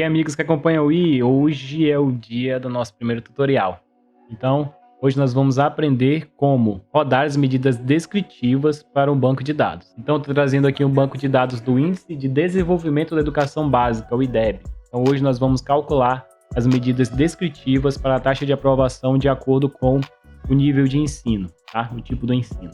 E aí, amigos que acompanham o I, hoje é o dia do nosso primeiro tutorial. Então, hoje nós vamos aprender como rodar as medidas descritivas para um banco de dados. Então, estou trazendo aqui um banco de dados do Índice de Desenvolvimento da Educação Básica, o IDEB. Então, hoje nós vamos calcular as medidas descritivas para a taxa de aprovação de acordo com o nível de ensino, tá? O tipo do ensino.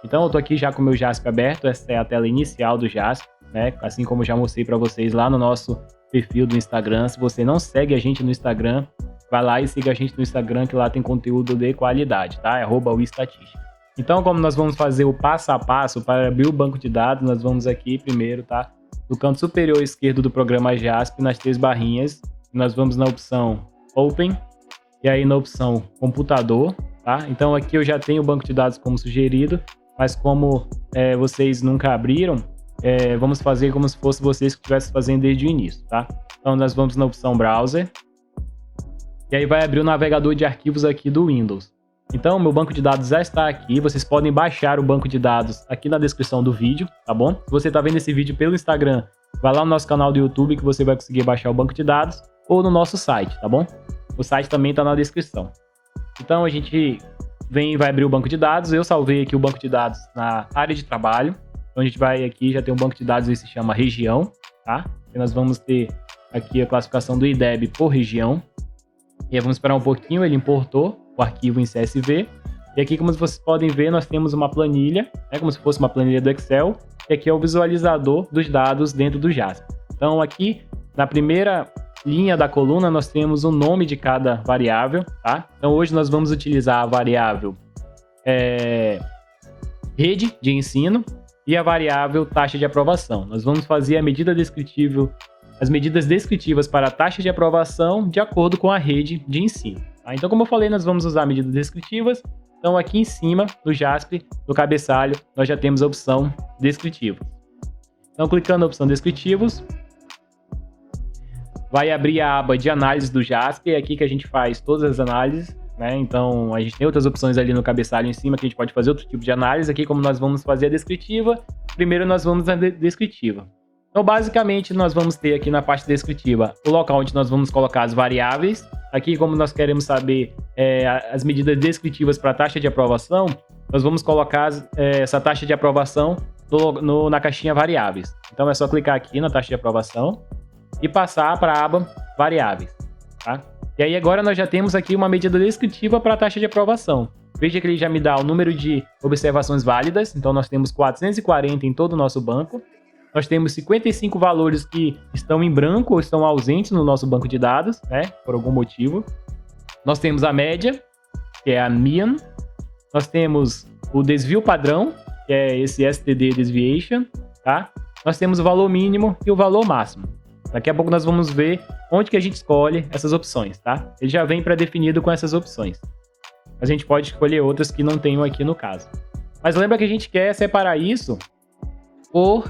Então, eu estou aqui já com o meu JASP aberto, essa é a tela inicial do JASP, né? Assim como eu já mostrei para vocês lá no nosso perfil do Instagram. Se você não segue a gente no Instagram, vai lá e siga a gente no Instagram, que lá tem conteúdo de qualidade, tá? É @uistatística. Então, como nós vamos fazer o passo a passo para abrir o banco de dados, nós vamos aqui primeiro, tá? No canto superior esquerdo do programa JASP, nas 3 barrinhas, nós vamos na opção Open, e aí na opção Computador, tá? Então aqui eu já tenho o banco de dados como sugerido, mas como vocês nunca abriram, vamos fazer como se fosse vocês que estivessem fazendo desde o início, tá? Então nós vamos na opção Browser, e aí vai abrir o navegador de arquivos aqui do Windows. Então meu banco de dados já está aqui, vocês podem baixar o banco de dados aqui na descrição do vídeo, tá bom? Se você está vendo esse vídeo pelo Instagram, vai lá no nosso canal do YouTube que você vai conseguir baixar o banco de dados, ou no nosso site, tá bom? O site também está na descrição. Então a gente vai abrir o banco de dados. Eu salvei aqui o banco de dados na área de trabalho. Então a gente vai aqui, já tem um banco de dados, esse se chama região, tá? E nós vamos ter aqui a classificação do IDEB por região. E aí vamos esperar um pouquinho, ele importou o arquivo em CSV. E aqui, como vocês podem ver, nós temos uma planilha, como se fosse uma planilha do Excel. E aqui é o visualizador dos dados dentro do JASP. Então aqui, na primeira linha da coluna, nós temos o nome de cada variável, tá? Então hoje nós vamos utilizar a variável rede de ensino e a variável taxa de aprovação. Nós vamos fazer as medidas descritivas para a taxa de aprovação de acordo com a rede de ensino, tá? Então, como eu falei, nós vamos usar medidas descritivas. Então aqui em cima, no JASP, no cabeçalho, nós já temos a opção descritivos. Então, clicando na opção descritivos, vai abrir a aba de análise do JASP, é aqui que a gente faz todas as análises, né? Então, a gente tem outras opções ali no cabeçalho em cima que a gente pode fazer outro tipo de análise. Aqui, como nós vamos fazer a descritiva, primeiro nós vamos na descritiva. Então, basicamente, nós vamos ter aqui na parte descritiva o local onde nós vamos colocar as variáveis. Aqui, como nós queremos saber as medidas descritivas para a taxa de aprovação, nós vamos colocar essa taxa de aprovação na caixinha variáveis. Então, é só clicar aqui na taxa de aprovação e passar para a aba variáveis, tá? E aí agora nós já temos aqui uma medida descritiva para a taxa de aprovação. Veja que ele já me dá o número de observações válidas, então nós temos 440 em todo o nosso banco. Nós temos 55 valores que estão em branco ou estão ausentes no nosso banco de dados, né, por algum motivo. Nós temos a média, que é a mean. Nós temos o desvio padrão, que é esse STD Deviation, tá? Nós temos o valor mínimo e o valor máximo. Daqui a pouco nós vamos ver onde que a gente escolhe essas opções, tá? Ele já vem pré-definido com essas opções. A gente pode escolher outras que não tenham aqui no caso. Mas lembra que a gente quer separar isso por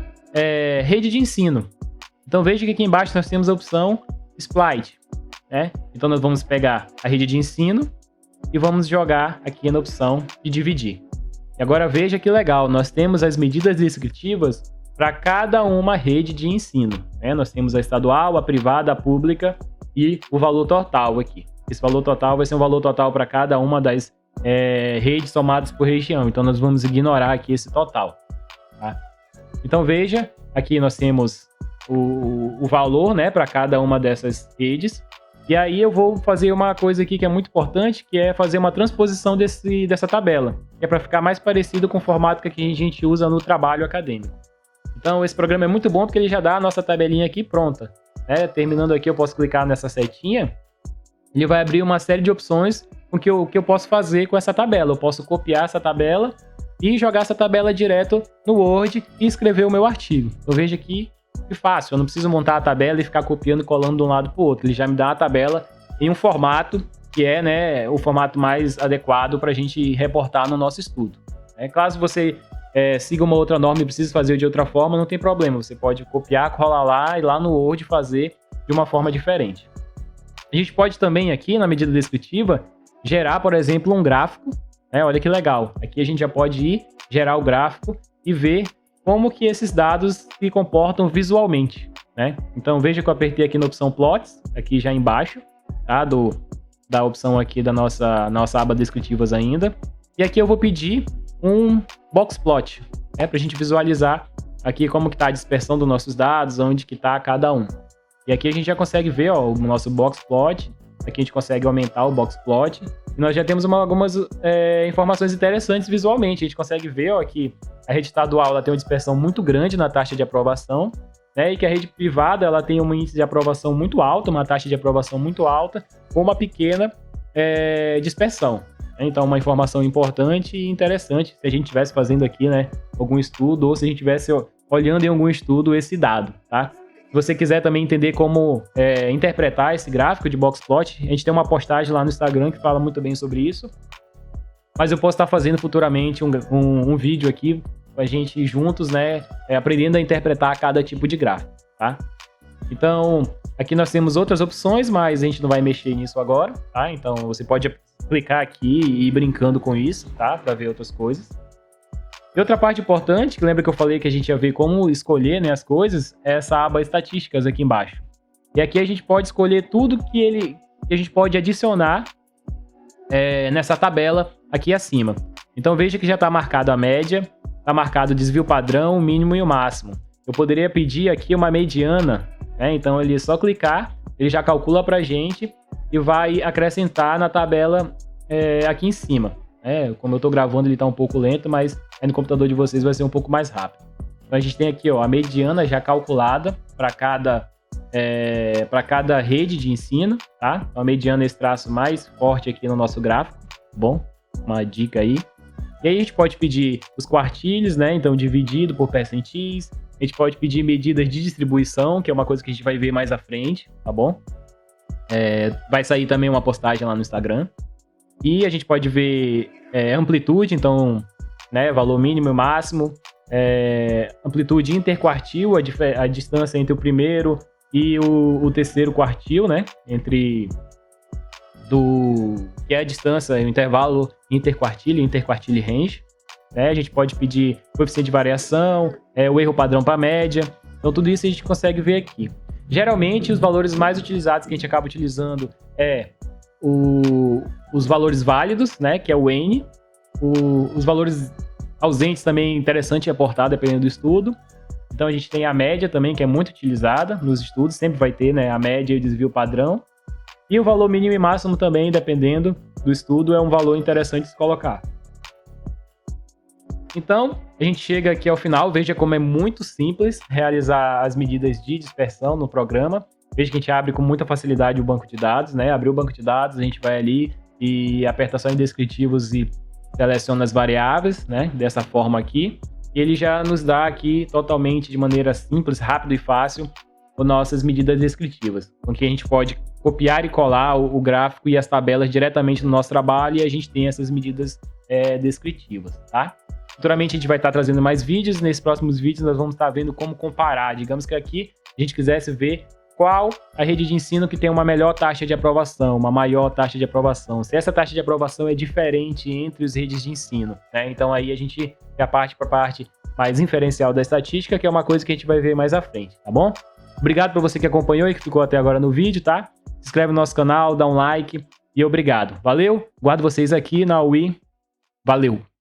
rede de ensino. Então veja que aqui embaixo nós temos a opção Split, né? Então nós vamos pegar a rede de ensino e vamos jogar aqui na opção de dividir. E agora veja que legal, nós temos as medidas descritivas para cada uma rede de ensino, né? Nós temos a estadual, a privada, a pública e o valor total aqui. Esse valor total vai ser um valor total para cada uma das redes somadas por região. Então nós vamos ignorar aqui esse total, tá? Então veja, aqui nós temos o valor, né, para cada uma dessas redes. E aí eu vou fazer uma coisa aqui que é muito importante, que é fazer uma transposição dessa tabela, que é para ficar mais parecido com o formato que a gente usa no trabalho acadêmico. Então esse programa é muito bom porque ele já dá a nossa tabelinha aqui pronta, né? Terminando aqui, eu posso clicar nessa setinha, ele vai abrir uma série de opções com o que eu posso fazer com essa tabela. Eu posso copiar essa tabela e jogar essa tabela direto no Word e escrever o meu artigo. Eu vejo aqui que fácil, eu não preciso montar a tabela e ficar copiando e colando de um lado para o outro. Ele já me dá a tabela em um formato que é, né, o formato mais adequado para a gente reportar no nosso estudo. Caso você siga uma outra norma e precise fazer de outra forma, não tem problema. Você pode copiar, colar lá e lá no Word fazer de uma forma diferente. A gente pode também aqui, na medida descritiva, gerar, por exemplo, um gráfico. Olha que legal. Aqui a gente já pode gerar o gráfico e ver como que esses dados se comportam visualmente. né? Então veja que eu apertei aqui na opção Plots, aqui já embaixo, tá? Da opção aqui da nossa aba descritivas ainda. E aqui eu vou pedir um box plot, né? Para a gente visualizar aqui como que está a dispersão dos nossos dados, onde que está cada um. E aqui a gente já consegue ver, ó, o nosso box plot. Aqui a gente consegue aumentar o box plot. E nós já temos algumas informações interessantes visualmente. A gente consegue ver, ó, que a rede estadual ela tem uma dispersão muito grande na taxa de aprovação, né? E que a rede privada ela tem um índice de aprovação muito alto, uma taxa de aprovação muito alta, com uma pequena dispersão. Então, uma informação importante e interessante se a gente estivesse fazendo aqui, né, algum estudo, ou se a gente estivesse olhando em algum estudo esse dado, tá? Se você quiser também entender como interpretar esse gráfico de box plot, a gente tem uma postagem lá no Instagram que fala muito bem sobre isso. Mas eu posso estar fazendo futuramente um vídeo aqui com a gente juntos, né, aprendendo a interpretar cada tipo de gráfico, tá? Então, aqui nós temos outras opções, mas a gente não vai mexer nisso agora, tá? Então, você pode clicar aqui e ir brincando com isso, tá? Para ver outras coisas. E outra parte importante, que lembra que eu falei que a gente ia ver como escolher, né, as coisas, é essa aba estatísticas aqui embaixo. E aqui a gente pode escolher tudo que a gente pode adicionar nessa tabela aqui acima. Então veja que já está marcado a média, está marcado o desvio padrão, o mínimo e o máximo. Eu poderia pedir aqui uma mediana, né? Então ele é só clicar, ele já calcula para a gente e vai acrescentar na tabela aqui em cima. Como eu estou gravando, ele está um pouco lento, mas aí no computador de vocês vai ser um pouco mais rápido. Então a gente tem aqui, ó, a mediana já calculada para cada rede de ensino, tá? Então, a mediana é esse traço mais forte aqui no nosso gráfico, tá bom? Uma dica aí. E aí a gente pode pedir os quartilhos, né? Então dividido por percentis. A gente pode pedir medidas de distribuição, que é uma coisa que a gente vai ver mais à frente, tá bom? Vai sair também uma postagem lá no Instagram. E a gente pode ver amplitude, então, né, valor mínimo e máximo, amplitude interquartil, a distância entre o primeiro e o terceiro quartil, né, que é a distância, o intervalo interquartile range, né? A gente pode pedir coeficiente de variação, o erro padrão para média, então tudo isso a gente consegue ver aqui. Geralmente, os valores mais utilizados que a gente acaba utilizando os valores válidos, né, que é o N, os valores ausentes também é interessante reportar dependendo do estudo. Então a gente tem a média também, que é muito utilizada nos estudos, sempre vai ter, né, a média e o desvio padrão. E o valor mínimo e máximo também, dependendo do estudo, é um valor interessante de se colocar. Então, a gente chega aqui ao final, veja como é muito simples realizar as medidas de dispersão no programa. Veja que a gente abre com muita facilidade o banco de dados, né? Abriu o banco de dados, a gente vai ali e aperta só em descritivos e seleciona as variáveis, né? Dessa forma aqui. E ele já nos dá aqui totalmente de maneira simples, rápido e fácil as nossas medidas descritivas. Com que a gente pode copiar e colar o gráfico e as tabelas diretamente no nosso trabalho e a gente tem essas medidas descritivas, tá? Futuramente a gente vai estar trazendo mais vídeos. Nesses próximos vídeos nós vamos estar vendo como comparar. Digamos que aqui a gente quisesse ver qual a rede de ensino que tem uma melhor taxa de aprovação, uma maior taxa de aprovação. Se essa taxa de aprovação é diferente entre as redes de ensino, né? Então aí a gente já parte para a parte mais inferencial da estatística, que é uma coisa que a gente vai ver mais à frente, tá bom? Obrigado por você que acompanhou e que ficou até agora no vídeo, tá? Se inscreve no nosso canal, dá um like e obrigado. Valeu, guardo vocês aqui na UI. Valeu!